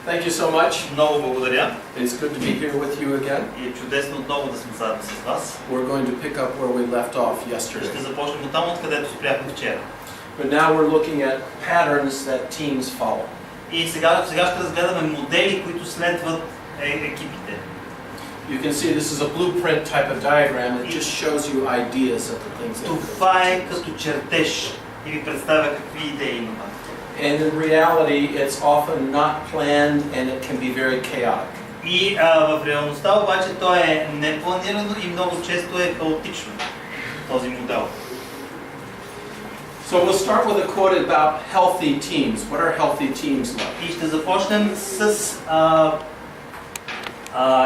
Thank you so much. Много благодаря. It's good to be here with you again. И е чудесно отново да сме заедно с вас. We're going to pick up where we left off Ще yesterday. започнем от там, откъдето спряхме вчера. But now we're looking at patterns that teams follow. И сега ще разгледаме модели, които следват екипите. You can see this is a blueprint type of diagram. It just shows you ideas of the things that Това е като чертеж и ви представя какви идеи има. And in reality, it's often not planned and it can be very chaotic. И в реалността обаче то е непланирано и много често е хаотично, този модел. So we'll start with a quote about healthy teams. What are healthy teams like? И ще започнем с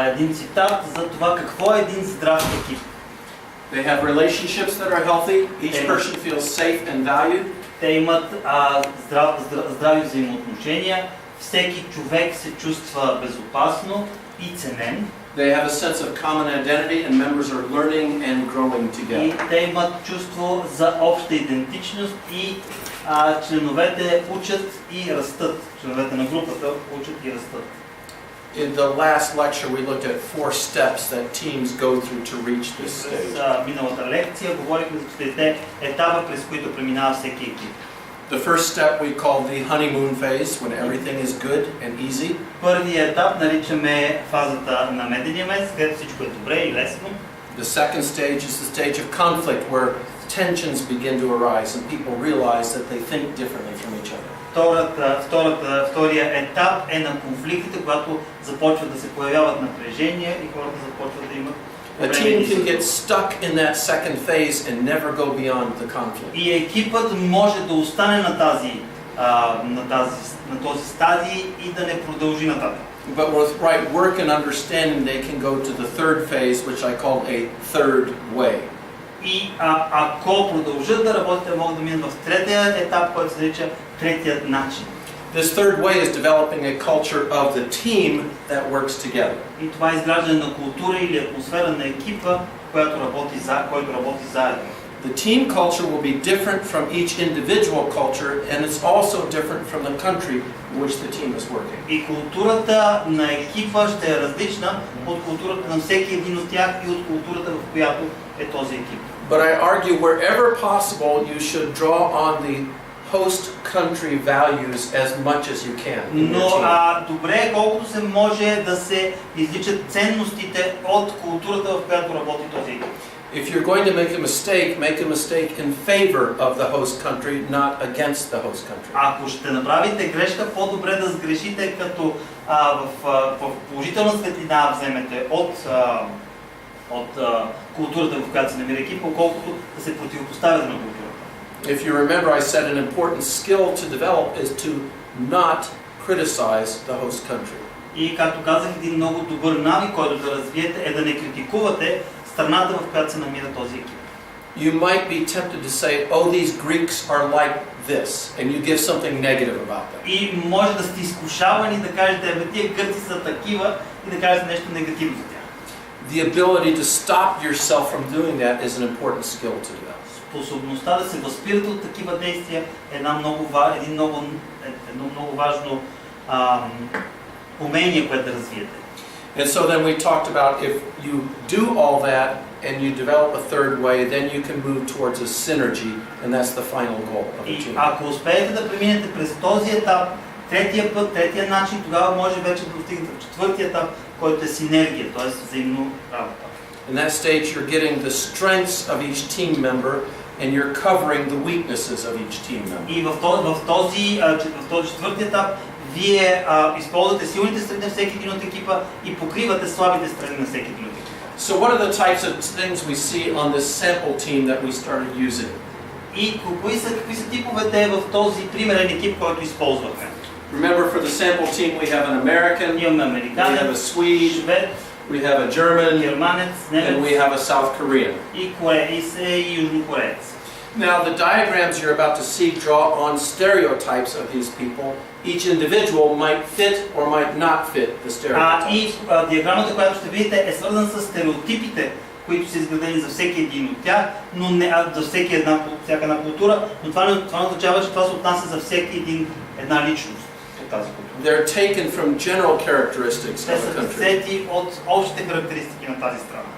един цитат за това какво е един здрав екип. They have relationships that are healthy. Each person feels safe and valued. Те имат здрави взаимоотношения, всеки човек се чувства безопасно и ценен. They have a sense of common identity and members are learning and growing И together. те имат чувство за обща идентичност и членовете учат и растат. Членовете на групата учат и растат. In the last lecture, we looked at 4 steps that teams go through to reach this stage. През миналата лекция говорихме за 4 етапа, през които преминава всеки екип. The first step we call the honeymoon phase, when everything is good and easy. Първият етап наричаме фазата на медения месец, където всичко е добре и лесно. The second stage is the stage of conflict, where tensions begin to arise and people realize that they think differently from each other. Втория етап е на конфликтите, когато започват да се появяват напрежения и хората започват да имат A team can get stuck in that second phase and never go beyond the conflict. И екипът може да остане на този стадий и да не продължи нататък. But with right work and understanding, they can go to the third phase, which I call a third way. И ако продължат да работят, могат да минат в третия етап, който се нарича третият начин. This third way is developing a culture of the team that works together. И това е изграждане на култура или атмосфера на екипа, който работи заедно. The team culture will be different from each individual culture, and it's also different from the country in which the team is working. И културата на екипа ще е различна от културата на всеки един от тях и от културата, в която е този екип. But I argue wherever possible, you should draw on the host country values as much as you can. Но добре е колкото се може да се изличат ценностите от културата, в която работи този екип. If you're going to make a mistake in favor of the host country, not against the host country. Ако ще направите грешка, по-добре да сгрешите, като в положителна светлина вземете от културата, в която се намира екипа, колкото да се противопоставяте на културата. If you remember, I said an important skill to develop is to not criticize the host country. И както казах, един много добър навик, който да развиете, е да не критикувате страната, в която се намира този екип. You might be tempted to say, oh, these Greeks are like this, and you give something negative about them. И може да сте изкушавани да кажете, тия гърци са такива и да кажете нещо негативно за тях. The ability to stop yourself from doing that is an important skill to develop. Способността да се възпирате от такива действия е едно много важно умение, което да развиете. And so then we talked about if you do all that and you develop a third way, then you can move towards a synergy, and that's the final goal of the И team. ако успеете да преминете през този етап, третия път, третия начин, тогава може вече да достигнете в четвъртия етап, който е синергия, т.е. взаимно работа. In that stage, you're getting the strengths of each team member and you're covering the weaknesses of each team member. И в този четвърти етап вие използвате силните страни на всеки един от екипа и покривате слабите страни на всеки един от екипа. So what are the types of things we see on this sample team that we started using? И какви са типовете в този примерен екип, който използвахме? Remember, for the sample team, we have an American, Имаме we have американец, a Swede, швед, we have a German, германец, and we немец have a South Korean. и южнокореец. Now, the diagrams you're about to see draw on stereotypes of these people. Each individual might fit or might not fit the stereotypes. И диаграмата, която ще видите, е свързана с стереотипите, които са изградени за всеки един от тях, но не за всяка една култура, но това не означава, че това се отнася за всеки една личност от тази култура. They're taken from general characteristics Те of са a country. взети от общите характеристики на тази страна.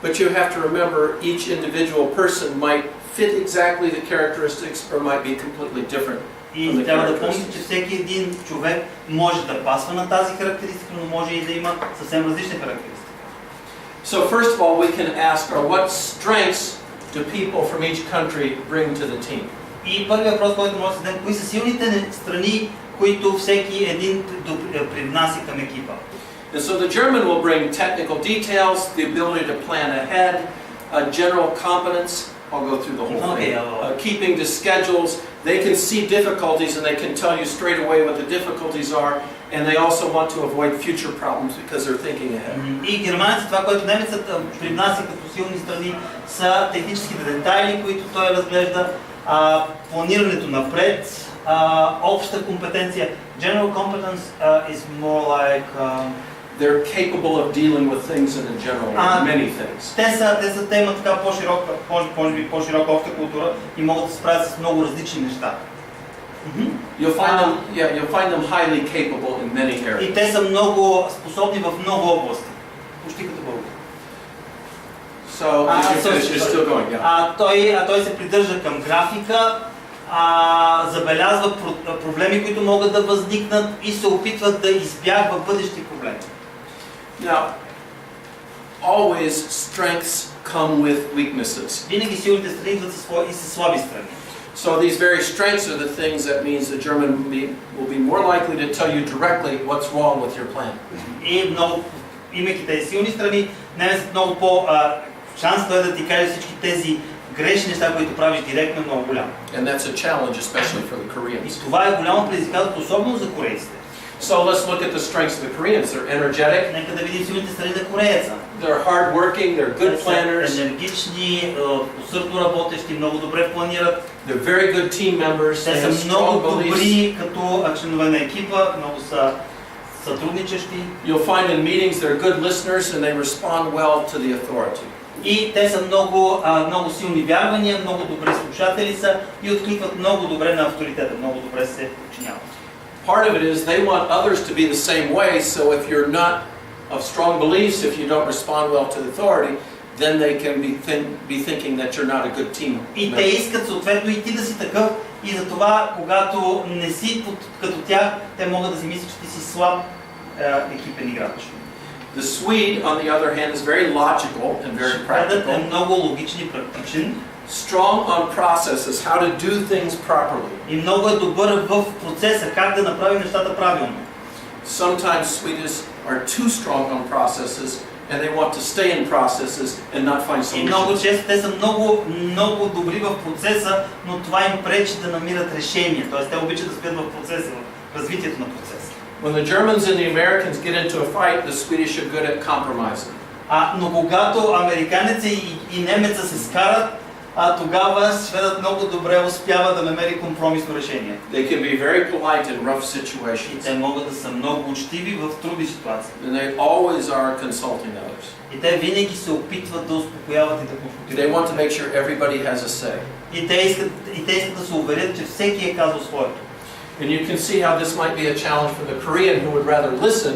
But you have to remember each individual person might fit exactly the characteristics or might be completely different. И трябва да помните, че всеки един човек може да пасва на тази характеристика, но може и да има съвсем различни характеристики. So first of all, we can ask, what strengths do people from each country bring to the team? И първият въпрос, който може да се даде, кои са силните страни, които всеки един привнася към екипа? And so the German will bring technical details, the ability to plan ahead, general competence. I'll go through the whole thing. Keeping to schedules. They can see difficulties and they can tell you straight away what the difficulties are. And they also want to avoid future problems because they're thinking ahead. И германците, това, което немецът привнася като силни страни, са техническите детайли, които той разглежда, планирането напред, обща компетенция. General competence is more like... They're capable of dealing with things in a general way, many things. Те имат така по-широка обща култура и могат да се справят с много различни неща. You'll find them highly capable in many areas. И те са много способни в много области. Почти като българи. So you're still going, yeah. Той се придържа към графика, забелязва проблеми, които могат да възникнат и се опитват да избягва бъдещи проблеми. Now, always strengths come with weaknesses. Винаги силните страни идват и със слаби страни. So these very strengths are the things that means the German will be more likely to tell you directly what's wrong with your plan. И много, имайки тези силни страни, немецът много шансът е да ти каже всички тези грешни неща, които правиш директно, много голям. And that's a challenge, especially for the Koreans. И това е голямо предизвикателство, особено за корейците. So let's look at the strengths of the Koreans. They're energetic. Нека да видим силните страни на корееца. They're hardworking. They're good planners. Енергични, усърдно работещи, много добре планират. They're very good team members. Те са много добри като членове на екипа, много са сътрудничещи. You'll find in meetings they're good listeners and they respond well to the authority. И те са много силни вярвания, много добри слушатели са и откликват много добре на авторитета, много добре се подчиняват. Part of it is they want others to be the same way, so if you're not of strong beliefs, if you don't respond well to the authority, then they can be thinking that you're not a good team member. И те искат съответно и ти да си такъв, и затова, когато не си като тях, те могат да си мислят, че ти си слаб екипен играч. The Swede, on the other hand, is very logical and very practical. Е много логичен и практичен. Strong on processes, how to do things properly. И много е добър в процеса, как да направи нещата правилно. Sometimes Swedes are too strong on processes and they want to stay in processes and not find solutions. И много често те са много добри в процеса, но това им пречи да намират решения. Тоест те обичат да стоят в процеса, в развитието на процеса. When the Germans and the Americans get into a fight, the Swedish are good at compromising. Но когато американеца и немеца се скарат, тогава шведът много добре успява да намери компромисно решение. They can be very polite in rough И situations. те могат да са много учтиви в трудни ситуации. And they always are consulting others. И те винаги се опитват да успокояват и да They конфронтират. want to make sure everybody has a say. И те искат да се уверят, че всеки е казал своето. And you can see how this might be a challenge for the Korean who would rather listen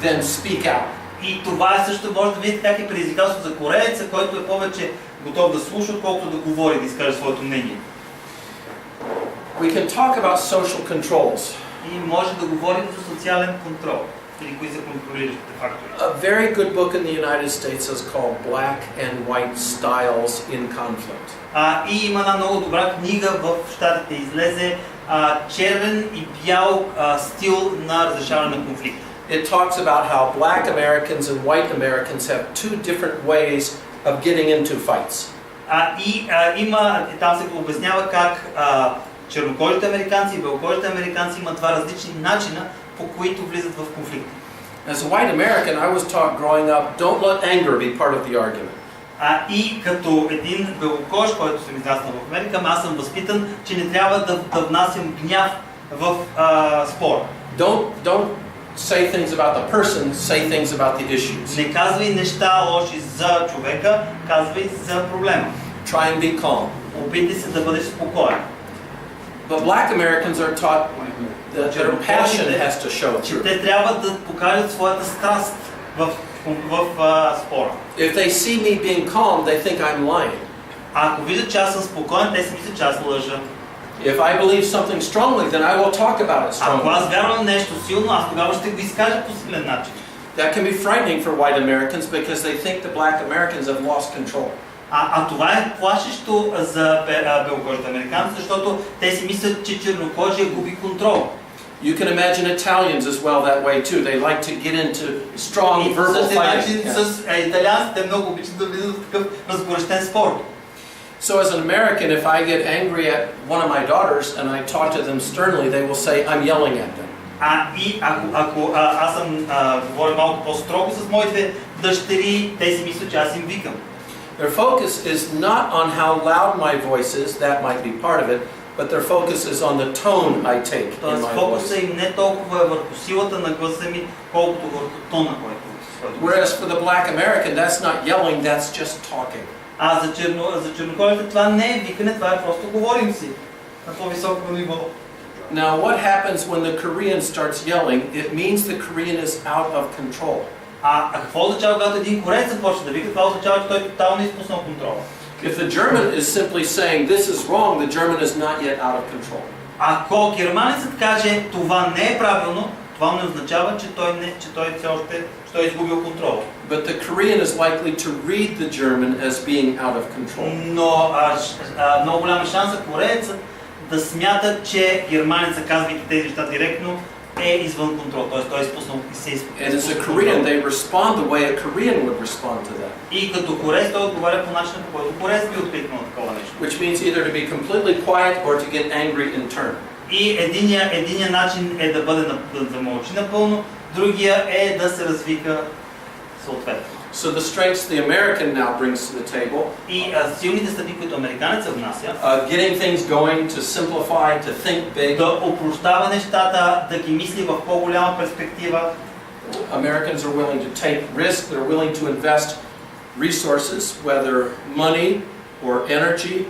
than speak out. И това също може да видите как е предизвикателство за корееца, който е повече готов да слуша, отколкото да говори, да изкаже своето мнение. We can talk about social controls. И може да говорим за социален контрол. Или кои са контролиращите фактори. A very good book in the United States is called Black and White Styles in Conflict. И има една много добра книга в Щатите, излезе червен и бял стил на разрешаване на конфликт. It talks about how black Americans and white Americans have two different ways of getting into fights. Там се обяснява как чернокожите американци и белокожите американци имат два различни начина, по които влизат в конфликт. As a white American, I was taught growing up, don't let anger be part of the argument. И като един белокож, който съм израснал в Америка, аз съм възпитан, че не трябва да внасям гняв в спора. Don't say things about the person, say things about the issues. Не казвай неща лоши за човека, казвай за проблема. Try and be calm. Опитай се да бъдеш спокоен. But black Americans are taught, that their passion has to show че through. те трябва да покажат своята страст в спора. If they see me being calm, they think I'm lying. Ако видят, че аз съм спокоен, те си мислят, че аз лъжа. If I believe something strongly, then I will talk about it Ако strongly. аз вярвам нещо силно, аз тогава ще го изкажа по силен начин. That can be frightening for white Americans because they think the black Americans have lost control. Това е плашещо за белокожите американци, защото те си мислят, че чернокожия губи контрол. You can imagine Italians as well that way too. They like to get into strong verbal fighting. С италианците много обичат да влизат в такъв разгорещен спор. So as an American, if I get angry at one of my daughters and I talk to them sternly, they will say, I'm yelling at them. И ако аз съм говоря малко по-строго с моите дъщери, те си мислят, че аз им викам. Their focus is not on how loud my voice is, that might be part of it, but their focus is on the tone I take in Тоест my фокуса voice. им не толкова е върху силата на гласа ми, колкото върху тона, който. Whereas for the black American, that's not yelling, that's just talking. За чернокожите това не е викане, това е просто говорим си на по-високо ниво. Now what happens when the Korean starts yelling? It means the Korean is out of control. Какво означава, когато един кореец започне да вика? Това означава, че той тотално е изпуснал контрола. If the German is simply saying this is wrong, the German is not yet out of control. Ако германецът каже това не е правилно, това не означава, че той все още е изгубил контрола. But the Korean is likely to read the German as being out of control. Но много голяма шанса кореецът да смята, че германецът, казвайки тези неща директно, е извън контрол. Т.е. той е изпуснал и се изпуснал. And as a Korean, they respond the way a Korean would respond to that. И като кореец той отговаря по начина, по който кореец би откликнал на такова нещо. Which means either to be completely quiet or to get angry in turn. И единия начин е да бъде да замълчи напълно, другия е да се развика съответно. So the strengths the American now brings to the table, И силните страни, които американецът внася, getting things going, to simplify, to think big. да опрощава нещата, да ги мисли в по-голяма перспектива. Americans are willing to take risk, they're willing to invest resources, whether money or energy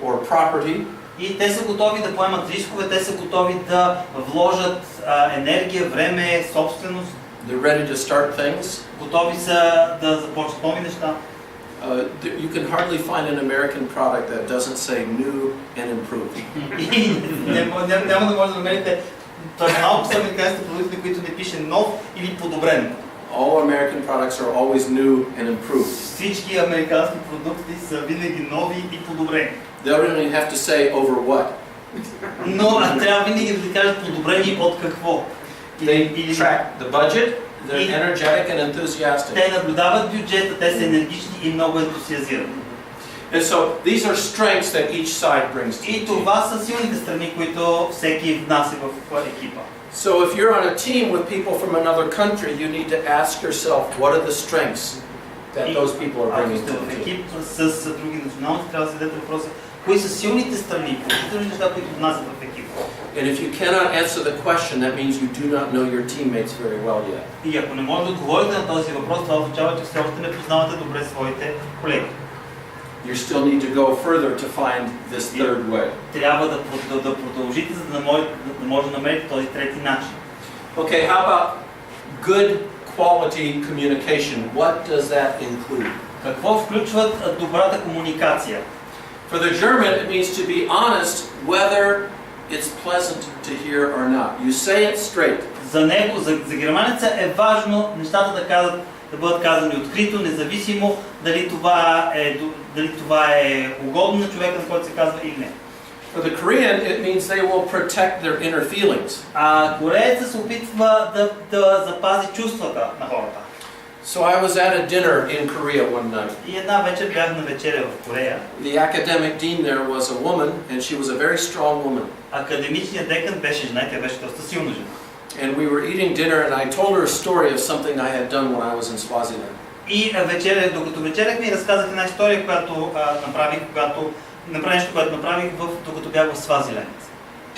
or property. И те са готови да поемат рискове, те са готови да вложат енергия, време, собственост. They're ready to start things. Готови са да започнат нови неща. You can hardly find an American product that doesn't say new and improved. И няма да може да намерите малко са американските продукти, които не пише нов или подобрен. All American products are always new and improved. Всички американски продукти са винаги нови и подобрени. They don't even have to say over what. Но трябва винаги да кажат подобрени от какво. They track the budget, they're energetic and enthusiastic. Те наблюдават бюджета, те са енергични и много ентусиазирани. And so these are strengths that each side brings to the И team. това са силните страни, които всеки внася в екипа. So if you're on a team with people from another country, you need to ask yourself, what are the strengths that those people are Ако bringing сте to в the team? екип с други националности, трябва да зададете въпроса, кои са силните страни, положителни неща, които внасят в екипа. And if you cannot answer the question, that means you do not know your teammates very well yet. И ако не можете да отговорите на този въпрос, това означава, че все още не познавате добре своите колеги. You still need to go further to find this third way. Трябва да продължите, за да може да намерите този трети начин. Okay, how about good quality communication? What does that include? Какво включват добрата комуникация? For the German, it means to be honest whether it's pleasant to hear or not. You say it straight. За него, за германеца е важно нещата да бъдат казани открито, независимо дали това е угодно на човека, на който се казва или не. For the Korean, it means they will protect their inner feelings. Кореецът се опитва да запази чувствата на хората. So I was at a dinner in Korea one night. И една вечер бях на вечеря в Корея. The academic dean there was a woman, and she was a very strong woman. Академичният декан беше жена, тя беше доста силна жена. And we were eating dinner, and I told her a story of something I had done when I was in Swaziland. И докато вечеряхме, и разказах една история, която направих, нещо, което направих докато бях в Свазиленд.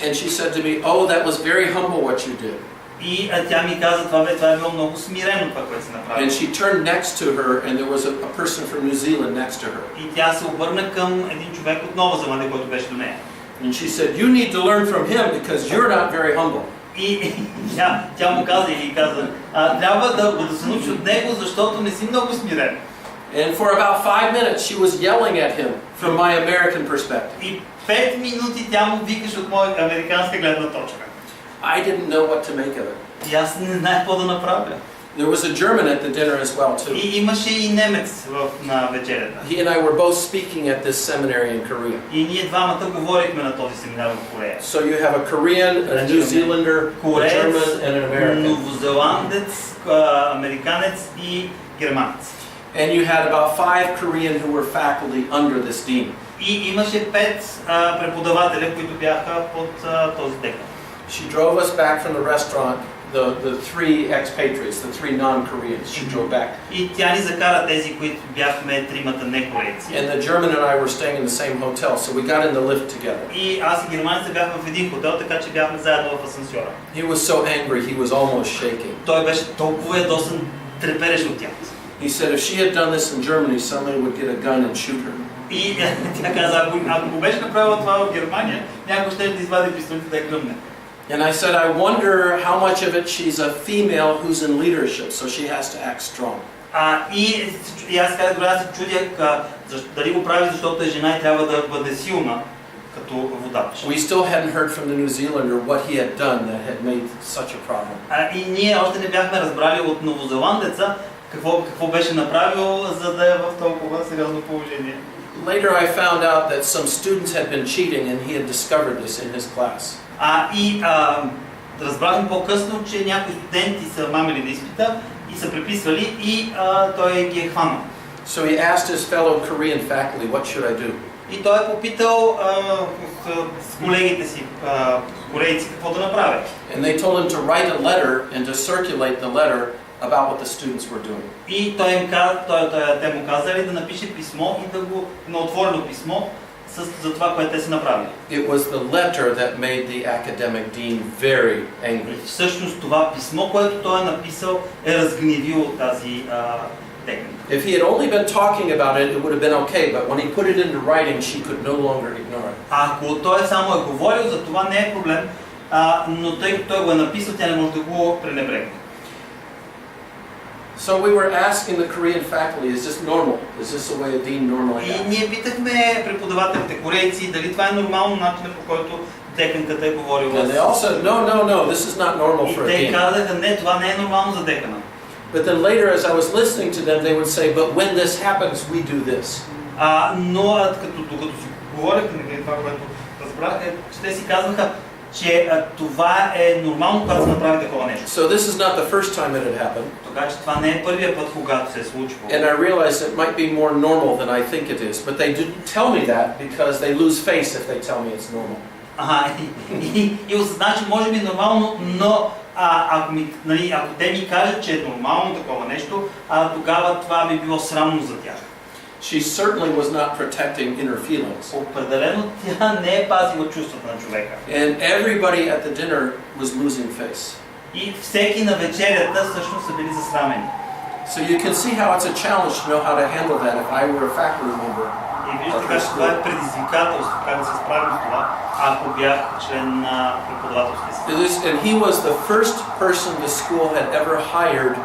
And she said to me, "Oh, that was very humble what you did." И тя ми каза, това е било много смирено, това, което си направи. And she turned next to her, and there was a person from New Zealand next to her. И тя се обърна към един човек от Нова Зеландия, който беше до нея. And she said, "You need to learn from him because you're not very humble." И тя му каза или каза, трябва да се научи от него, защото не си много смирен. And for about 5 minutes, she was yelling at him from my American perspective. И 5 минути тя му викаше от моя американска гледна точка. I didn't know what to make of it. И аз не знаех какво да направя. There was a German at the dinner as well too. И имаше и немец на вечерята. He and I were both speaking at this seminary in Korea. И ние двамата говорихме на този семинар в Корея. So you have a Korean, a New Zealander, a German, and an American. Новозеландец, американец и германец. And you had about 5 Korean who were faculty under this dean. И имаше 5 преподавателя, които бяха под този декан. She drove us back from the restaurant, the 3 expatriates, the 3 non-Koreans. She drove back. И тя ни закара тези, които бяхме тримата некорейци. And the German and I were staying in the same hotel, so we got in the lift together. И аз и германецът бяхме в един хотел, така че бяхме заедно в асансьора. He was so angry, he was almost shaking. Той беше толкова ядосан, трепереше от тях. He said if she had done this in Germany, somebody would get a gun and shoot her. И тя каза, ако го беше направила това в Германия, някой ще да извади пистолет да я гръмне. And I said, I wonder how much of it she's a female who's in leadership, so she has to act strong. И аз казах, аз се чудя дали го прави, защото е жена и трябва да бъде силна като водач. We still hadn't heard from the New Zealander what he had done that had made such a problem. И ние още не бяхме разбрали от новозеландеца какво беше направил, за да е в толкова сериозно положение. Later I found out that some students had been cheating and he had discovered this in his class. Разбрахме по-късно, че някои студенти са мамили на изпита и са преписвали и той ги е хванал. So he asked his fellow Korean faculty, what should I do? И той е попитал с колегите си корейци какво да направят. And they told him to write a letter and to circulate the letter about what the students were doing. И те му казали да напише писмо и да го на отворено писмо за това, което те са направили. It was the letter that made the academic dean very angry. Всъщност това писмо, което той е написал, е разгневило тази декан. If he had only been talking about it, it would have been okay, but when he put it into writing, she could no longer ignore it. Ако той само е говорил, за това не е проблем, но тъй като той го е написал, тя не може да го пренебрегне. So we were asking the Korean faculty, is this normal? Is this the way a dean normally И acts? ние питахме преподавателите корейци дали това е нормално начинът, по който деканката е говорила. And they all said, no, this is not normal for a И те dean. казаха, не, това не е нормално за декана. But then later, as I was listening to them, they would say, but when this happens, we do this. Но докато си говорихме, това, което разбрах, че те си казваха, че това е нормално, когато се направи такова нещо. So this is not the first time it had happened. Така че това не е първият път, когато се е случило. And I realized it might be more normal than I think it is, but they didn't tell me that because they lose face if they tell me it's normal. И осъзнах, че може би е нормално, но ако те ми кажат, че е нормално такова нещо, тогава това би било срамно за тях. She certainly was not protecting inner feelings. Определено тя не е пазила чувствата на човека. And everybody at the dinner was losing face. И всеки на вечерята всъщност са били засрамени. So you can see how it's a challenge to know how to handle that if I were a faculty member. И виждате как това е предизвикателство, как да се справим с това, ако бях член на преподавателския съвет. And he was the first person the school had ever hired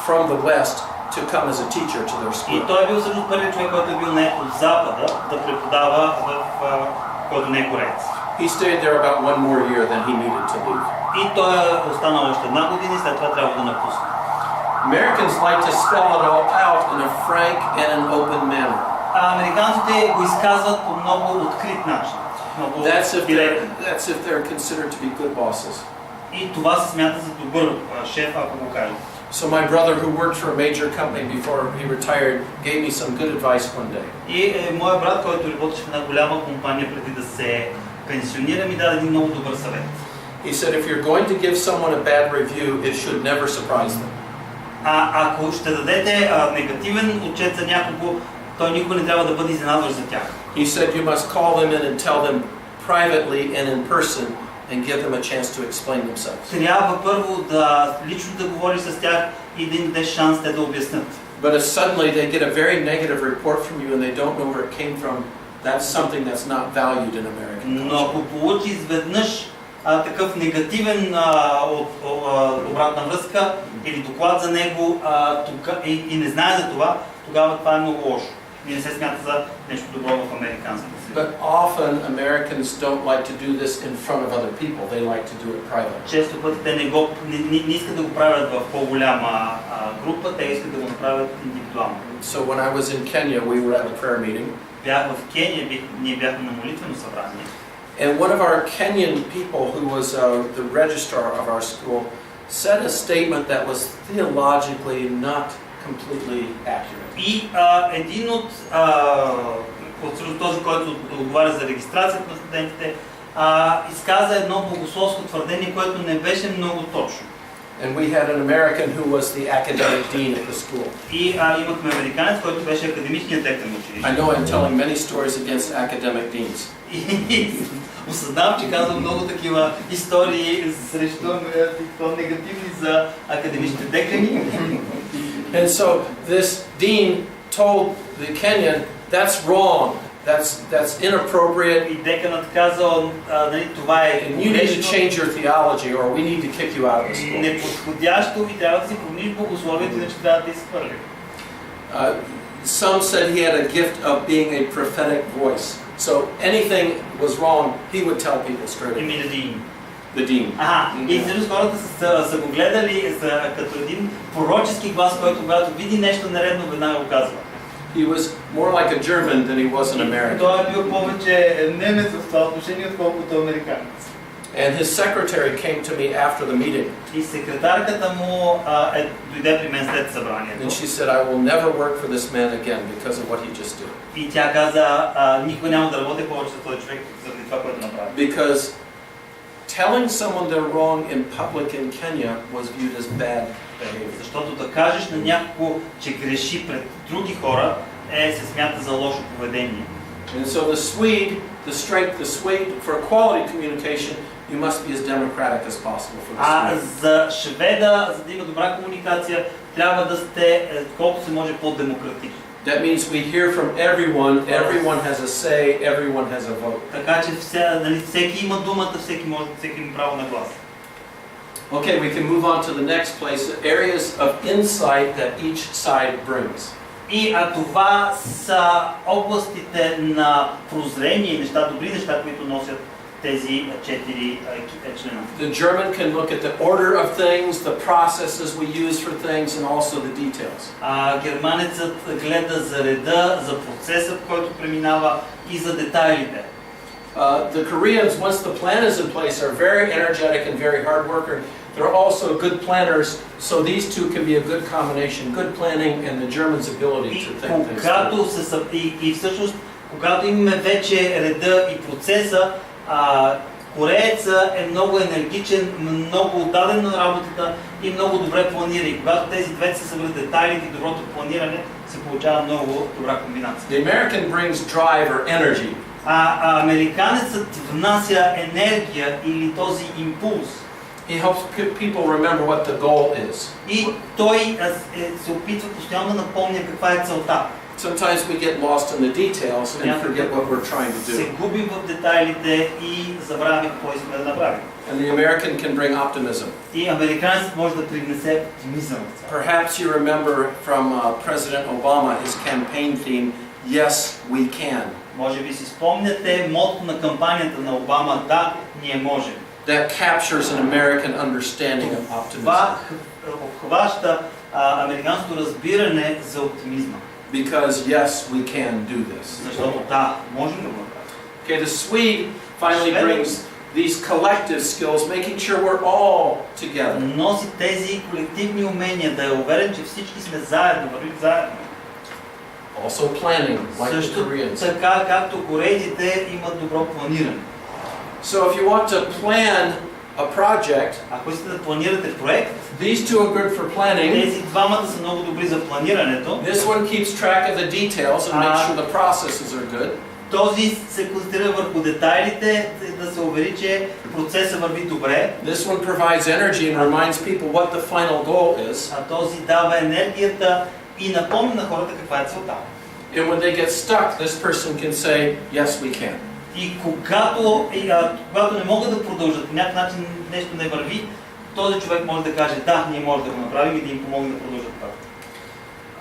from the West to come as a teacher to their school. И той е бил всъщност първият човек, който е бил не от Запада да преподава който не е кореец. He stayed there about 1 more year than he needed to leave. И той е останал още една година и след това трябва да напусне. Americans like to spell it all out in a frank and an open manner. Американците го изказват по много открит начин. That's if they're considered to be good bosses. И това се смята за добър шеф, ако го кажем. So my brother, who worked for a major company before he retired, gave me some good advice one day. И моят брат, който работеше в една голяма компания преди да се пенсионира, ми даде един много добър съвет. He said, if you're going to give someone a bad review, it should never surprise them. Ако ще дадете негативен отчет за някого, той никога не трябва да бъде изненадващ за тях. He said you must call them in and tell them privately and in person and give them a chance to explain themselves. Трябва първо лично да говориш с тях и да им дадеш шанс те да обяснят. But if suddenly they get a very negative report from you and they don't know where it came from, that's something that's not valued in American culture. Но ако получи изведнъж такъв негативен обратна връзка или доклад за него и не знае за това, тогава това е много лошо. И не се смята за нещо добро в американската среда. But often Americans don't like to do this in front of other people. They like to do it privately. Често пъти те не искат да го правят в по-голяма група, те искат да го направят индивидуално. So when I was in Kenya, we were at a prayer meeting. Бях в Кения, ние бяхме на молитвено събрание. And one of our Kenyan people, who was the registrar of our school, said a statement that was theologically not completely accurate. И един от този, който отговаря за регистрацията на студентите, изказа едно богословско твърдение, което не беше много точно. And we had an American who was the academic dean at the school. И имахме американец, който беше академичният директор на училище. I know I'm telling many stories against academic deans. И осъзнавам, че казвам много такива истории срещу негативни за академичните декани. And so this dean told the Kenyan, that's wrong, that's inappropriate, И деканът казал, това е and you need to change your theology or we need to kick you out of the school. неподходящо и трябва да си промениш богословието, иначе трябва да изхвърли. Some said he had a gift of being a prophetic voice. So anything was wrong, he would tell people straight away. The dean. И всъщност хората са го гледали като един пророчески глас, който когато види нещо нередно, веднага го казва. He was more like a German than he was an American. Той е бил повече немец в това отношение, отколкото американец. And his secretary came to me after the meeting. И секретарката му дойде при мен след събранието. And she said, I will never work for this man again because of what he just did. И тя каза, никога няма да работя повече за този човек заради това, което направи. Because telling someone they're wrong in public in Kenya was viewed as bad behavior. Защото да кажеш на някого, че греши пред други хора, се смята за лошо поведение. And so the Swede, for quality communication, you must be as democratic as possible for the Swede. За шведа, за да има добра комуникация, трябва да сте колкото се може по-демократични. That means we hear from everyone has a say, everyone has a vote. Така че всеки има думата, всеки има право на глас. Okay, we can move on to the next place, areas of insight that each side brings. И това са областите на прозрение, добри неща, които носят тези 4 члена. The German can look at the order of things, the processes we use for things, and also the details. Германецът гледа за реда, за процеса, в който преминава и за детайлите. The Koreans, once the plan is in place, are very energetic and very hard worker. They're also good planners, so these two can be a good combination, good planning and the Germans' ability to think things through. И всъщност, когато имаме вече реда и процеса, корееца е много енергичен, много отдаден на работата и много добре планира. И когато тези две се съберат детайлите и доброто планиране, се получава много добра комбинация. The American brings drive or energy. Американецът внася енергия или този импулс. He helps people remember what the goal is. И той се опитва постоянно да напомня каква е целта. Sometimes we get lost in the details and forget what we're trying to Се do. губим в детайлите и забравяме какво искаме да направим. And the American can bring optimism. И американецът може да привнесе оптимизъм. Perhaps you remember from President Obama his campaign theme, Yes, we can. Може би си спомняте мотото на кампанията на Обама, да, ние можем. That captures an American understanding of optimism. Това обхваща американското разбиране за оптимизма. Because yes, we can do this. Защото да, можем да го направим. Okay, the Swede finally brings these collective skills, making sure we're all together. Носи тези колективни умения, да е уверен, че всички сме заедно, вървим заедно. Also planning, like the Също Koreans. така, както корейците имат добро планиране. So if you want to plan a project, Ако искате да планирате проект, these two are good for planning. тези двамата са много добри за планирането. This one keeps track of the details and makes sure the processes are good. Този се концентрира върху детайлите, да се увери, че процесът върви добре. This one provides energy and reminds people what the final goal is. А този дава енергията и напомня на хората каква е целта. And when they get stuck, this person can say, yes, we can. И когато не могат да продължат, по някакъв начин нещо не върви, този човек може да каже, да, ние можем да го направим и да им помогнем да продължат това.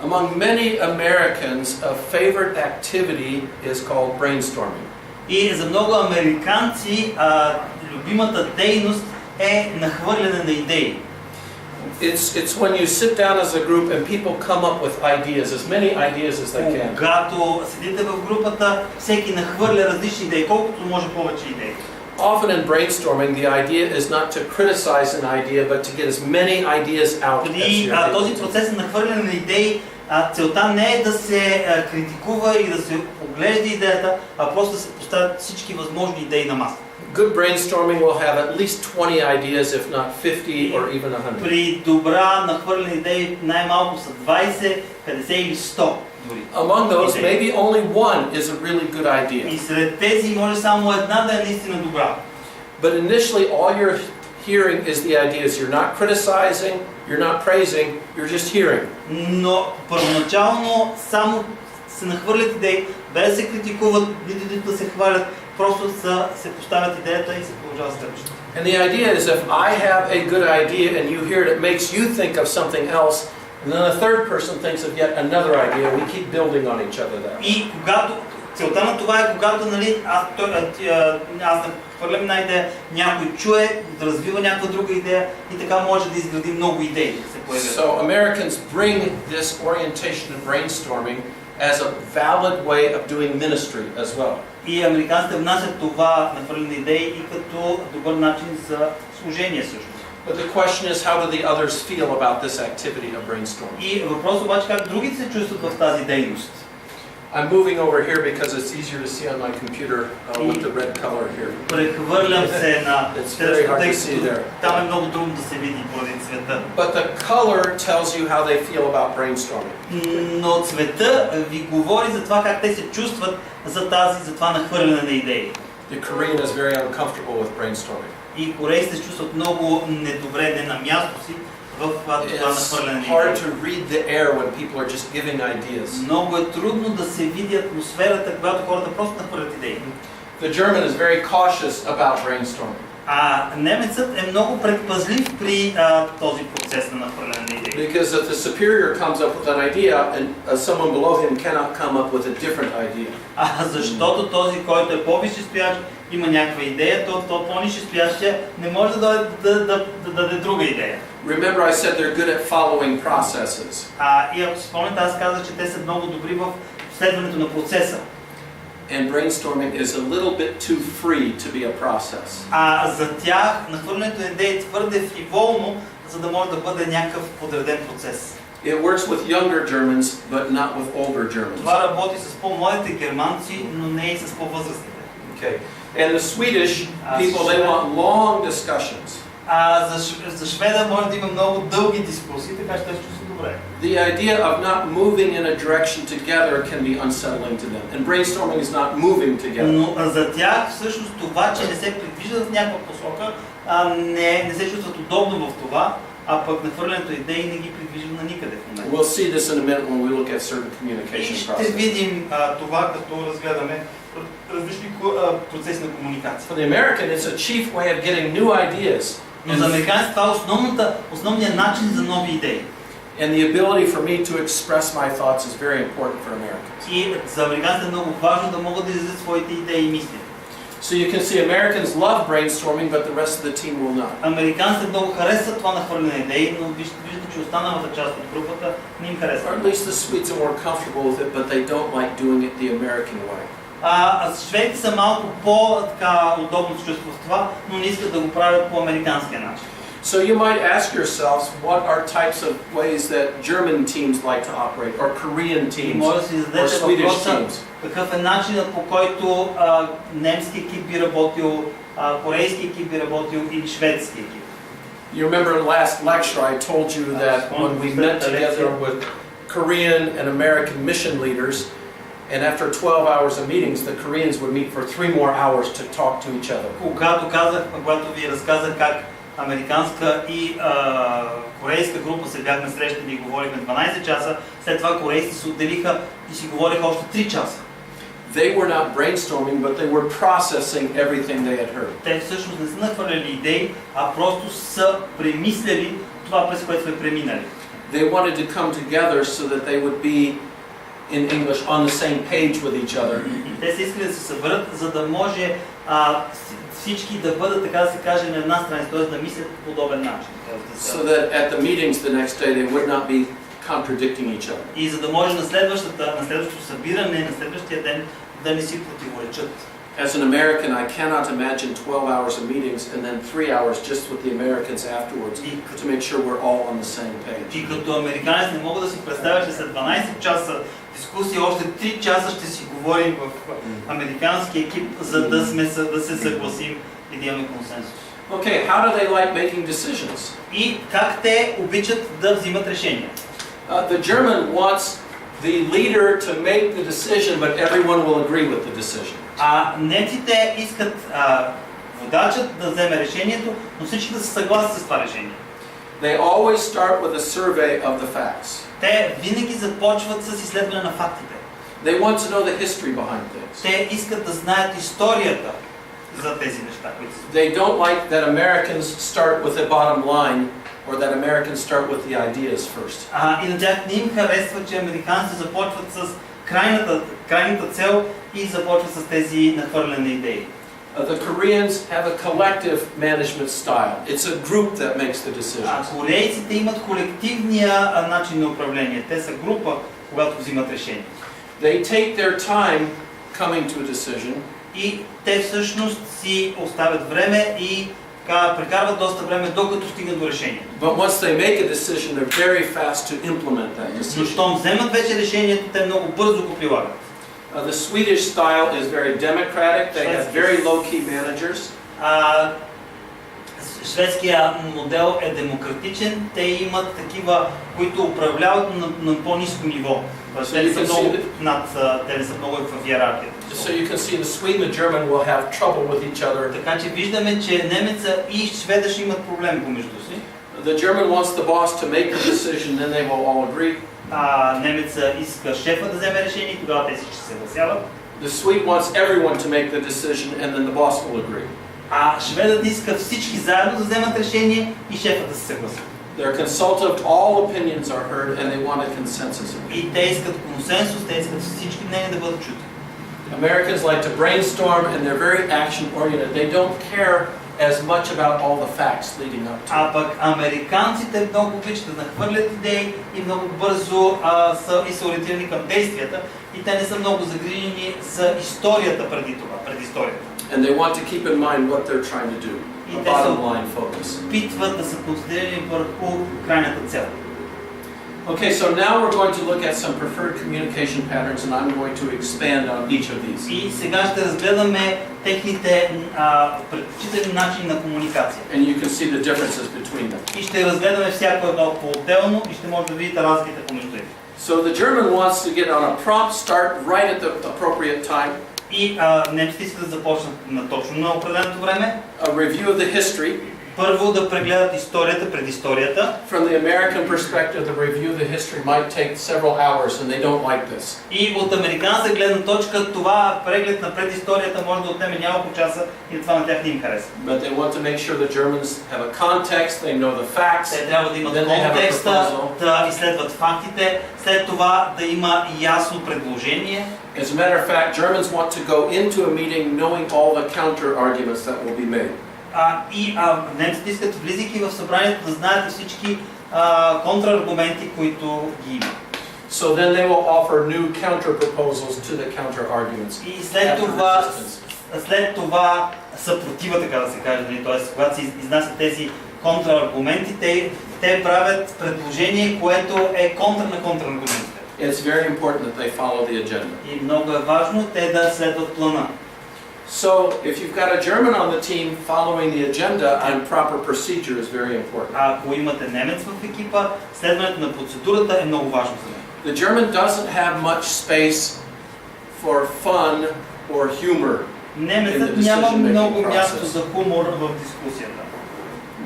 Among many Americans, a favorite activity is called brainstorming. И за много американци любимата дейност е нахвърляне на идеи. It's when you sit down as a group and people come up with ideas, as many ideas as they can. Когато седите в групата, всеки нахвърля различни идеи, колкото може повече идеи. Often in brainstorming, the idea is not to criticize an idea, but to get as many ideas out as При you're този able. процес на нахвърляне на идеи, целта не е да се критикува и да се оглежда идеята, а просто да се поставят всички възможни идеи на масата. Good brainstorming will have at least 20 ideas, if not 50 or even 100. При добра нахвърляне идеи най-малко са 20, 50 или 100 дори. Among those, идеи. maybe only one is a really good idea. И сред тези може само една да е наистина добра. But initially, all you're hearing is the ideas. You're not criticizing, you're not praising, you're just hearing. Но първоначално само се нахвърлят идеи, без да се критикуват, да се хвалят, просто се поставят идеята и се продължава следващото. And the idea is if I have a good idea and you hear it, it makes you think of something else, and then a third person thinks of yet another idea. We keep building on each other that way. И когато целта на това е, когато аз хвърлям една идея, някой чуе, да развива някаква друга идея и така може да изгради много идеи да се появят. So Americans bring this orientation to brainstorming as a valid way of doing ministry as well. И американците внасят това нахвърляне идеи и като добър начин за служение също. But the question is, how do the others feel about this activity of brainstorming? И въпрос обаче как другите се чувстват в тази дейност. I'm moving over here because it's easier to see on my computer with the red color here. Прехвърлям се на It's very hard to see there. Там е много трудно да се види поради цвета. But the color tells you how they feel about brainstorming. Но цвета ви говори за това как те се чувстват за това нахвърляне на идеи. The Korean is very uncomfortable with brainstorming. И корейците се чувстват много недобре, не на място си в това нахвърляне на It's hard идеи. to read the air when people are just giving ideas. Много е трудно да се види атмосферата, когато хората просто нахвърлят идеи. The German is very cautious about brainstorming. Немецът е много предпазлив при този процес на нахвърляне на идеи. Because if the superior comes up with an idea and someone below him cannot come up with a different idea. Защото този, който е по-висшестоящ, има някаква идея, то по-нисшестоящия не може да даде друга идея. Remember I said they're good at following processes. И ако си спомняте, аз казах, че те са много добри в следването на процеса. And brainstorming is a little bit too free to be a process. За тях нахвърлянето на идеи е твърде фриволно, за да може да бъде някакъв подреден процес. It works with younger Germans, but not with older Germans. Това работи с по-младите германци, но не и с по-възрастните. Okay. And the Swedish people, they want long discussions. За шведа може да има много дълги дискусии, така че те ще се добре. The idea of not moving in a direction together can be unsettling to them. And brainstorming is not moving together. Но за тях всъщност това, че не се придвижват в някаква посока, не се чувстват удобно в това, а пък нахвърлянето идеи не ги придвижва на никъде в момента. We'll see this in a minute when we look at certain И communication ще processes. видим това, като разгледаме различни процеси на комуникация. For the American, it's a chief way of getting new ideas. Но за американците това е основният начин за нови идеи. And the ability for me to express my thoughts is very important for Americans. И за американците е много важно да могат да изразят своите идеи и мисли. So you can see Americans love brainstorming, but the rest of the team will not. Американците много харесват това нахвърляне на идеи, но виждате, че останалата част от групата не им харесва. Or at least the Swedes are more comfortable with it, but they don't like doing it the American way. Шведите са малко по-удобно се чувстват в това, но не искат да го правят по американския начин. So you might ask yourselves, what are types of ways that German teams like to operate, or Korean teams, Може да си or зададете Swedish въпроса teams? какъв е начинът, по който немски екип би работил, корейски екип би работил или шведски екип. You remember in the last lecture I told you that when we met together with Korean and American mission leaders, and after 12 hours of meetings, the Koreans would meet for 3 more hours to talk to each other. Когато ви разказах как американска и корейска група се бяхме срещали и говорихме 12 часа, след това корейците се отделиха и си говориха още 3 часа. they were not brainstorming, but they were processing everything they had heard. Те всъщност не са нахвърляли идеи, а просто са премисляли това, през което сме преминали. They wanted to come together so that they would be, in English, on the same page with each other. И те са искали да се съберат, за да може всички да бъдат, така да се каже, на една страница, т.е. да мислят по подобен начин. So that at the meetings the next day they would not be contradicting each other. И за да може на следващото събиране, на следващия ден да не си противоречат. As an American, I cannot imagine 12 hours of meetings and then 3 hours just with the Americans afterwards to make sure we're all on the same page. И като американец не мога да си представя, че след 12 часа дискусия още 3 часа ще си говорим в американски екип, за да се съгласим и да имаме консенсус. Okay, how do they like making decisions? И как те обичат да взимат решения? The German wants the leader to make the decision, but everyone will agree with the decision. Немците искат водачът да вземе решението, но всички да са съгласни с това решение. They always start with a survey of the facts. Те винаги започват с изследване на фактите. They want to know the history behind things. Те искат да знаят историята за тези неща, които са. They don't like that Americans start with a bottom line or that Americans start with the ideas first. И на тях не им харесва, че американците започват с крайната цел и започват с тези нахвърляни идеи. The Koreans have a collective management style. It's a group that makes the decisions. Корейците имат колективния начин на управление. Те са група, когато взимат решение. They take their time coming to a decision. И те всъщност си оставят време и прекарват доста време, докато стигнат до решение. But once they make a decision, they're very fast to implement that Но decision. щом вземат вече решението, те много бързо го прилагат. The Swedish style is very democratic. They have very low-key managers. Шведския модел е демократичен. Те имат такива, които управляват на по-ниско ниво. Те не са много в иерархията. So you can see the Swede and the German will have trouble with each other. Така че виждаме, че немеца и шведа ще имат проблем помежду си. The German wants the boss to make the decision, then they will all agree. Немеца иска шефа да вземе решение и тогава те всички се съгласяват. The Swede wants everyone to make the decision, and then the boss will agree. Шведът иска всички заедно да вземат решение и шефа да се съгласи. They're consultative, all opinions are heard, and they want a consensus. И те искат консенсус, те искат всички мнения да бъдат чути. Americans like to brainstorm, and they're very action-oriented. They don't care as much about all the facts leading up to it. Пък американците много обичат да нахвърлят идеи и много бързо са ориентирани към действията и те не са много загрижени за историята преди това, преди историята. And they want to keep in mind what they're trying to do. A bottom line focus. Опитват да са концентрирани върху крайната цел. Okay, so now we're going to look at some preferred communication patterns, and I'm going to expand on each of these. И сега ще разгледаме техните предпочитани начини на комуникация. And you can see the differences between them. И ще разгледаме всяко едно по-отделно и ще може да видите разликите помежду им. So the German wants to get on a prompt start right at the appropriate time. И немците искат да започнат на точно на определеното време. A review of the history. Първо да прегледат историята, предисторията. From the American perspective, the review of the history might take several hours, and they don't like this. И от американска гледна точка това преглед на предисторията може да отнеме няколко часа и това на тях не им харесва. But they want to make sure the Germans have a context, they know the facts. Те трябва да имат контекста, да изследват фактите, след това да има ясно предложение. As a matter of fact, Germans want to go into a meeting knowing all the counter arguments that will be made. Немците искат, влизайки в събранието, да знаят всички контраргументи, които ги има. So then they will offer new counter proposals to the counter arguments. И след това съпротива, така да се каже, т.е. когато се изнасят тези контраргументи, те правят предложение, което е контра на контраргументите. It's very important that they follow the agenda. И много е важно те да следват плана. So, if you've got a German on the team following the agenda, and proper procedure is very important. Ако имате немец в екипа, следването на процедурата е много важно за него. The German doesn't have much space for fun or humor. Немецът няма много място за хумор в дискусията.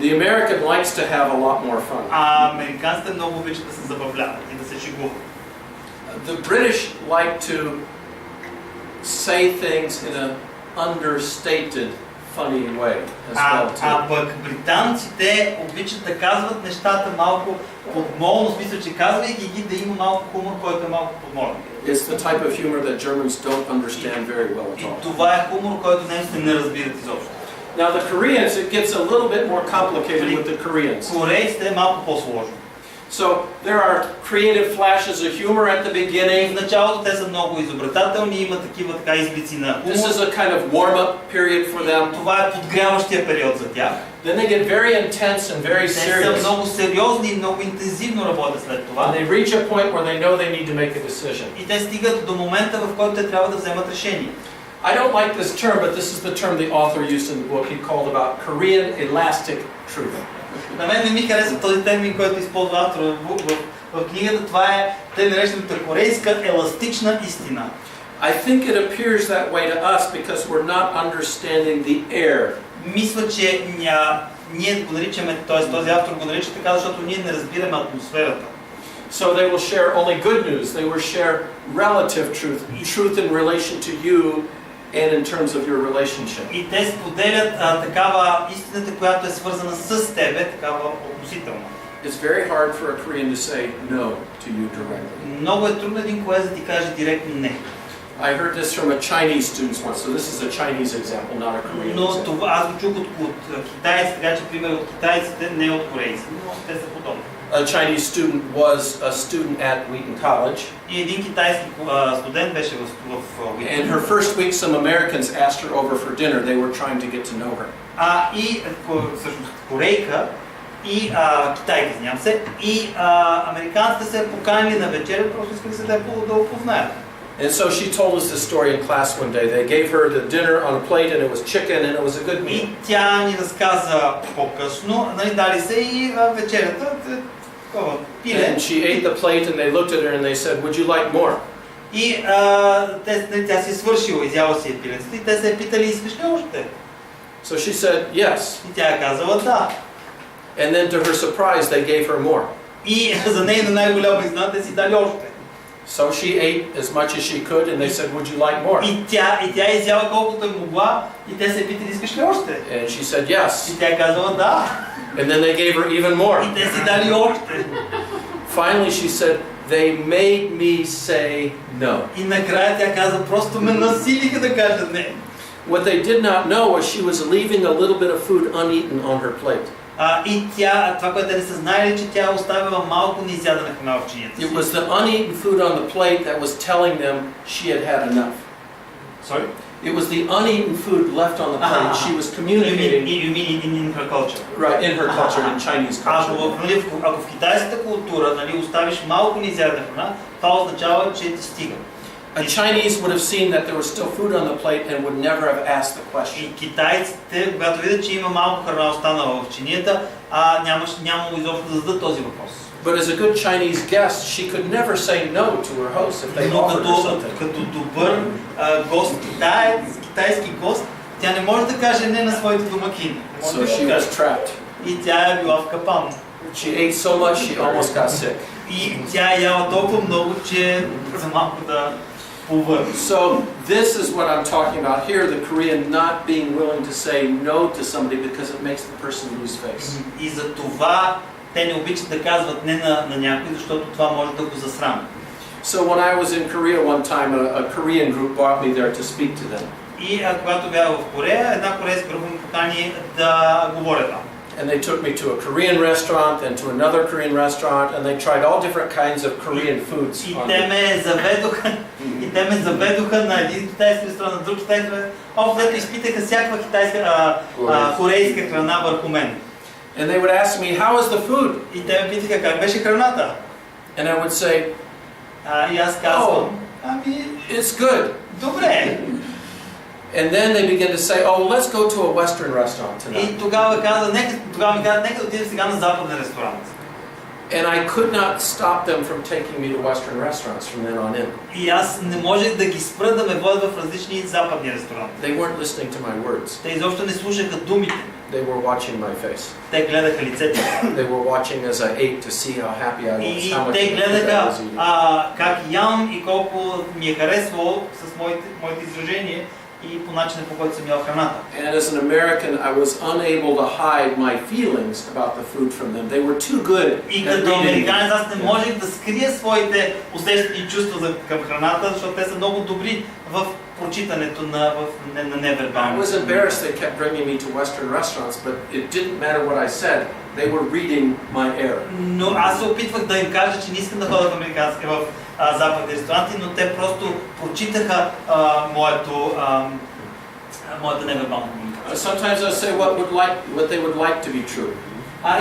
The American likes to have a lot more fun. Американците много обичат да се забавляват и да се шегуват. The British like to say things in an understated, funny way as well too. Пък британците обичат да казват нещата малко подмолно, в смисъл, че казвайки ги да има малко хумор, който е малко подмолен. It's the type of humor that Germans don't understand very well at И all. това е хумор, който немците не разбират изобщо. Now the Koreans, it gets a little bit more complicated with the Koreans. Корейците е малко по-сложно. So there are creative flashes of humor at the В beginning. началото те са много изобретателни, има такива така изблици на This хумор. is a kind of warm-up period for them. Това е подгряващия период за тях. Then they get very intense and very Те са serious. много сериозни и много интензивно работят след And това. they reach a point where they know they need to make a decision. И те стигат до момента, в който те трябва да вземат решение. I don't like this term, but this is the term the author used in the book. He called about Korean elastic truth. На мен не ми харесва този термин, който използва автора в книгата. Това е те наречената корейска еластична истина. I think it appears that way to us because we're not understanding the air. Мисля, че ние го наричаме, т.е. този автор го нарича така, защото ние не разбираме атмосферата. So they will share only good news. They will share relative truth, truth in relation to you and in terms of your relationship. И те споделят такава истината, която е свързана с тебе, такава относителна. It's very hard for a Korean to say no to you directly. Много е трудно един корейец да ти каже директно не. I heard this from a Chinese student once, so this is a Chinese example, not a Korean Но example. това аз го чух от китайци, така че пример от китайците, не от корейци, но те са подобни. A Chinese student was a student at Wheaton College, И един китайски студент беше в and her first week some Americans asked her over for dinner. They were trying to get to know her. И всъщност корейка и китайка, извинявам се, и американците се поканили на вечеря, просто искали се да я опознаят. And so she told us this story in class one day. They gave her the dinner on a plate and it was chicken and it was a good meal. И тя ни разказа по-късно, нали, дали се и вечерята, такова пиле. And she ate the plate and they looked at her and they said, "Would you like more?" И тя си е свършила, изяла си е пилецата и те се е питали, искаш ли още? So she said, "Yes." И тя е казала да. And then to her surprise, they gave her more. И за нейна най-голяма изненада те си дали още. So she ate as much as she could and they said, "Would you like more?" И тя изяла колкото е могла и те се е питали, искаш ли още? And she said, "Yes." И тя е казала да. And then they gave her even more. И те си дали още. Finally, she said, "They made me say no." И накрая тя каза, просто ме насилиха да кажа не. What they did not know was she was leaving a little bit of food uneaten on her plate. И това, което те не са знаели, че тя оставила малко неизядена храна в чинията си. It was the uneaten food on the plate that was telling them she had had enough. Sorry? It was the uneaten food left on the plate. She was communicating, You mean in her culture. right, in her culture, in Chinese culture. Ако в китайската култура, нали, оставиш малко неизядена храна, това означава, че ти стига. A Chinese would have seen that there was still food on the plate and would never have asked the question. И китайците, когато видят, че има малко храна останала в чинията, нямало изобщо да зададат този въпрос. But as a good Chinese guest, she could never say no to her host if they Но offered her something. като добър гост китайски гост, тя не може да каже не на своите домакини. So she was trapped. И тя е била в капан. She ate so much she almost got sick. И тя е яла толкова много, че за малко да повърне. So this is what I'm talking about here, the Korean not being willing to say no to somebody because it makes the person lose face. И за това те не обичат да казват не на някой, защото това може да го засрами. So when I was in Korea one time, a Korean group brought me there to speak to them. И когато бях в Корея, една корейска група ми покани да говоря там. And they took me to a Korean restaurant and to another Korean restaurant and they tried all different kinds of Korean foods. И те ме заведоха на един китайски ресторант, на друг китайски ресторант. Общо изпитаха всякаква корейска храна върху мен. And they would ask me, "How is the food?" И те ме питаха как беше храната. And I would say, И аз казвам, "It's good." добре. And then they begin to say, "Oh, let's go to a Western restaurant tonight." И тогава ми казват, нека да отидем сега на западен ресторант. And I could not stop them from taking me to Western restaurants from then on in. И аз не можех да ги спра да ме водят в различни западни ресторанти. They weren't listening to my words. Те изобщо не слушаха думите. They were watching my face. Те гледаха лицето. They were watching as I ate to see how happy I was, И how much те I гледаха was eating. как ям и колко ми е харесвало с моите изражения и по начина, по който съм ял храната. And as an American, I was unable to hide my feelings about the food from them. They were too good И at като reading американец аз не me. можех да скрия своите усещания и чувства към храната, защото те са много добри в прочитането на I невербално. was embarrassed they kept bringing me to Western restaurants, but it didn't matter what I said. They were reading my air. Но аз се опитвах да им кажа, че не искам да ходя в американски, в западни ресторанти, но те просто прочитаха моята невербална комуникация. Sometimes I say what they would like to be true.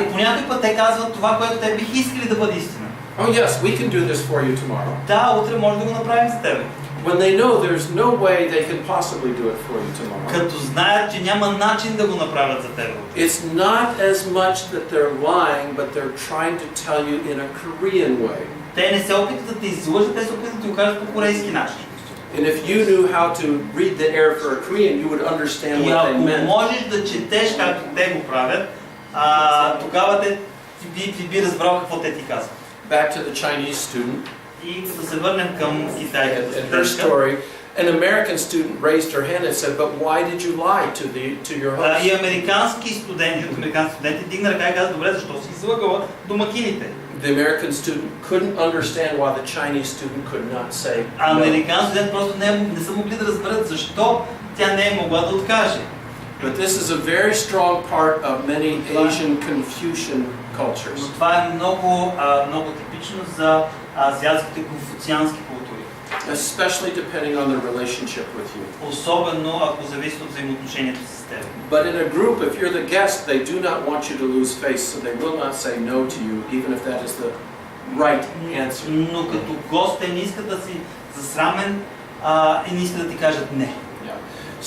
И по някой път те казват това, което те бих искали да бъде истина. Oh yes, we can do this for you tomorrow. Да, утре може да го направим за тебе. When they know there's no way they can possibly do it for you tomorrow. Като знаят, че няма начин да го направят за тебе. It's not as much that they're lying, but they're trying to tell you in a Korean way. Те не се опитват да те излъжат, те се опитват да ти го кажат по корейски начин. And if you knew how to read the air for a Korean, you would understand И what they ако meant. можеш да четеш както те го правят, тогава ти би разбрал какво те ти казват. Back to the Chinese student. И като се върнем към китайката In her студентка, story, an American student raised her hand and said, "But why did you lie to your host?" и американски студенти дигна ръка и каза, добре, защо си излъгала домакините? The American student couldn't understand why the Chinese student could not say no. Американски студент просто не са могли да разберат защо тя не е могла да откаже. But this is a very strong part of many Asian Confucian cultures. Но това е много типично за азиатските конфуциански култури. Especially depending on their relationship with you. Особено ако зависи от взаимоотношението с теб. But in a group, if you're the guest, they do not want you to lose face, so they will not say no to you, even if that is the right answer. Но като гост те не искат да си засрамен и не искат да ти кажат не. Yeah.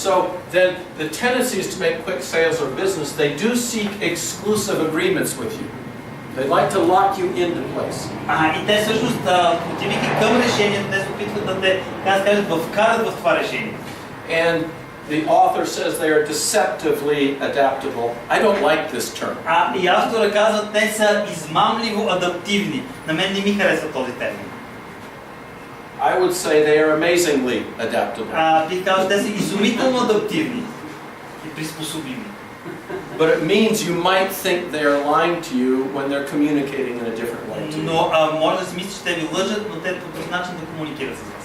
So then the tendency is to make quick sales or business. They do seek exclusive agreements with you. They like to lock you into place. И те всъщност, отивайки към решението, те се опитват да те, вкарат в това решение. And the author says they are deceptively adaptable. I don't like this term. И автора казва, те са измамливо адаптивни. На мен не ми харесва този термин. I would say they are amazingly adaptable. Бих казал, те са изумително адаптивни и приспособими. But it means you might think they are lying to you when they're communicating in a different way to you. Но може да си мислиш, че те ви лъжат, но те по друг начин да комуникират с вас.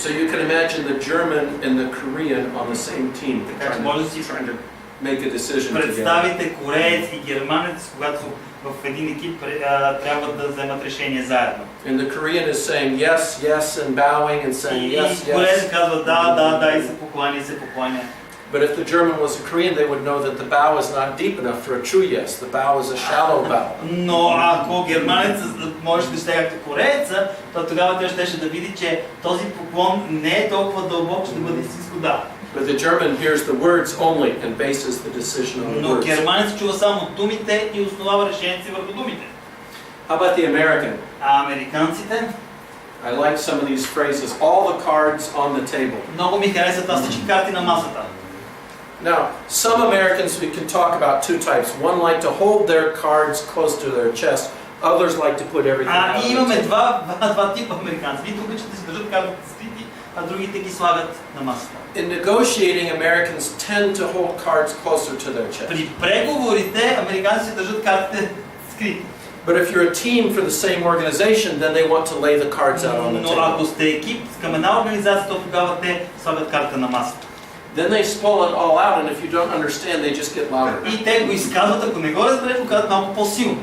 So you can imagine the German and the Korean on the same team trying to make a decision together. Представите кореец и германец, когато в един екип трябва да вземат решение заедно. And the Korean is saying yes, yes, and bowing and saying yes, И кореец yes. казва да и се покланя. But if the German was a Korean, they would know that the bow is not deep enough for a true yes. The bow is a shallow bow. Но ако германецът може да ще както корееца, то тогава той щеше да види, че този поклон не е толкова дълбок, ще бъде истинско да. But the German hears the words only and bases the decision on the Но words. германец чува само думите и основава решението си върху думите. How about the American? Американците? I like some of these phrases. All the cards on the table. Много ми харесват всички карти на масата. Now, some Americans, we can talk about two types. One like to hold their cards close to their chest. Others like to put everything out on И the имаме table. два типа американци. Едните обичат да си държат картите скрити, а другите ги слагат на масата. In negotiating, Americans tend to hold cards closer to their chest. При преговорите американците държат картите скрити. But if you're a team for the same organization, then they want to lay the cards out on the Но table. ако сте екип към една организация, то тогава те слагат карта на масата. Then they spell it all out, and if you don't understand, they just get louder. И те го изказват, ако не го разбереш, го казват малко по-силно.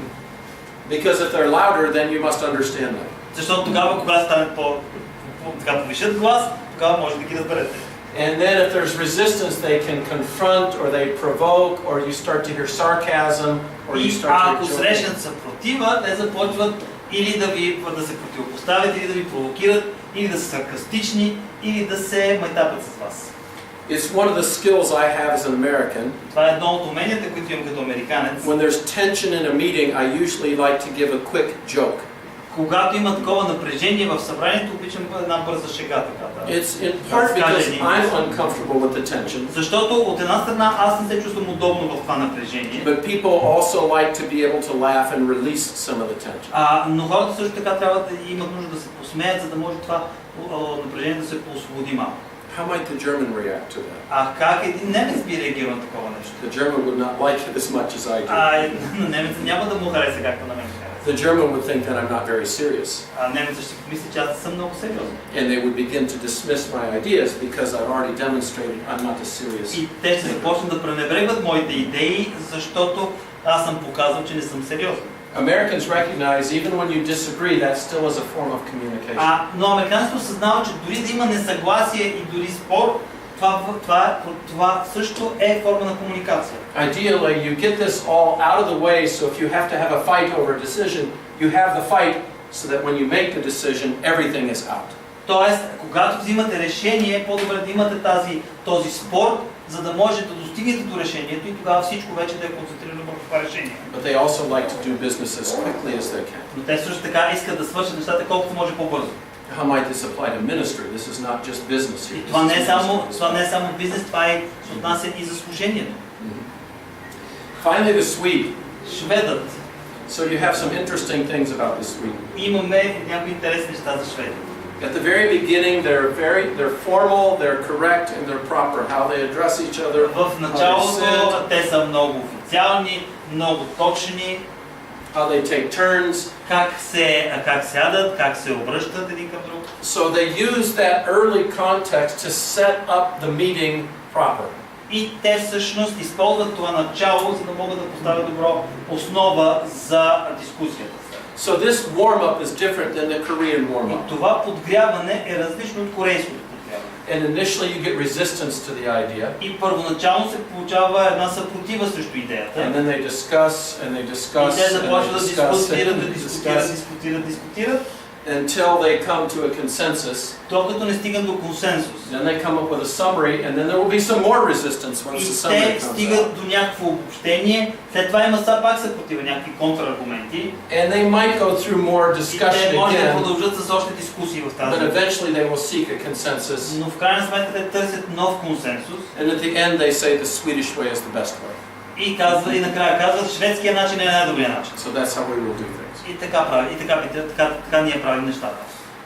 Because if they're louder, then you must understand them. Защото тогава, когато станат повишат глас, тогава може да ги разберете. And then if there's resistance, they can confront, or they provoke, or you start to hear sarcasm, or you И start to ако hear joking. срещнат съпротива, те започват или да се противопоставят, или да ви провокират, или да са саркастични, или да се майтапят с вас. It's one of the skills I have as an American. Това е едно от уменията, които имам като американец. When there's tension in a meeting, I usually like to give a quick joke. Когато има такова напрежение в събранието, обичам една бърза шега така. It's in part because I'm uncomfortable with the tension. Защото от една страна аз не се чувствам удобно в това напрежение. But people also like to be able to laugh and release some of the tension. Но хората също така трябва да имат нужда да се посмеят, за да може това напрежение да се поосвободи малко. How might the German react to that? Как един немец би реагирал на такова нещо? The German would not like it as much as I do. На немеца няма да му хареса както на мен хареса. The German would think that I'm not very serious. Немецът ще помисли, че аз не съм много сериозен. And they would begin to dismiss my ideas because I've already demonstrated I'm not as serious. И те ще започнат да пренебрегват моите идеи, защото аз съм показал, че не съм сериозен. Americans recognize even when you disagree, that still is a form of communication. Но американците осъзнават, че дори да има несъгласие и дори спор, това също е форма на комуникация. Ideally, you get this all out of the way, so if you have to have a fight over a decision, you have the fight so that when you make the decision, everything is out. Тоест, когато взимате решение, по-добре да имате този спор, за да можете да достигнете до решението и тогава всичко вече да е концентрирано върху това решение. But they also like to do business as quickly as they can. Но те също така искат да свършат нещата колкото може по-бързо. How might this apply to ministry? This is not just business here. И това не е само бизнес, това се отнася и за служението. Finally, the Swede. Шведът. So you have some interesting things about the Swede. Имаме някои интересни неща за шведите. At the very beginning, they're formal, they're correct, and they're proper. How they address each other. В началото те са много официални, много точни. How they take turns. Как сядат, как се обръщат един към друг. So they use that early context to set up the meeting proper. И те всъщност използват това начало, за да могат да поставят добро основа за дискусията. So this warm-up is different than the Korean warm-up. И това подгряване е различно от корейското подгряване. And initially you get resistance to the idea. И първоначално се получава една съпротива срещу идеята. And then they discuss and they discuss. И те започват да дискутират, дискутират. Until they come to a consensus. Докато не стигат до консенсус. Then they come up with a summary, and then there will be some more resistance once the summary И те comes out. стигат до някакво обобщение, след това има все пак съпротива, някакви контраргументи. And they might go through more discussion И те може да again. продължат с още дискусии в тази. But eventually they will seek a consensus. Но в крайна сметка те търсят нов консенсус. And at the end they say the Swedish way is the best way. И накрая казват, шведския начин е най-добрият начин. So that's how we will do things. И така ние правим нещата.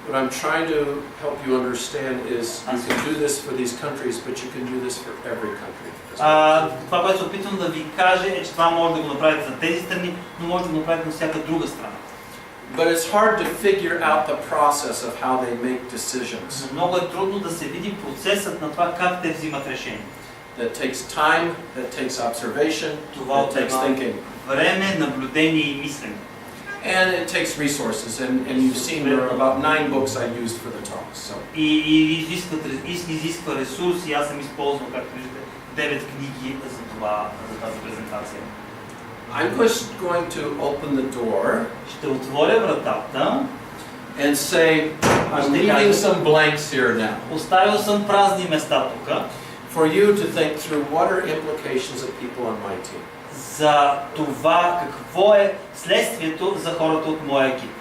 What I'm trying to help you understand is you can do this for these countries, but you can do this for every country. Това, което се опитвам да ви кажа е, че това може да го направите за тези страни, но може да го направите на всяка друга страна. But it's hard to figure out the process of how they make decisions. Много е трудно да се види процесът на това как те взимат решения. That takes time, that takes observation, that takes thinking. Време, наблюдение и мислене. And it takes resources, and you've seen there are about 9 books I used for the talk. So. И изисква ресурси, аз съм използвал, както виждате, 9 книги за тази презентация. I'm just going to open the door. Ще отворя вратата. And say, I'm leaving some blanks here now. Оставил съм празни места тук. For you to think through what are implications of people on my team. За това какво е следствието за хората от моя екип.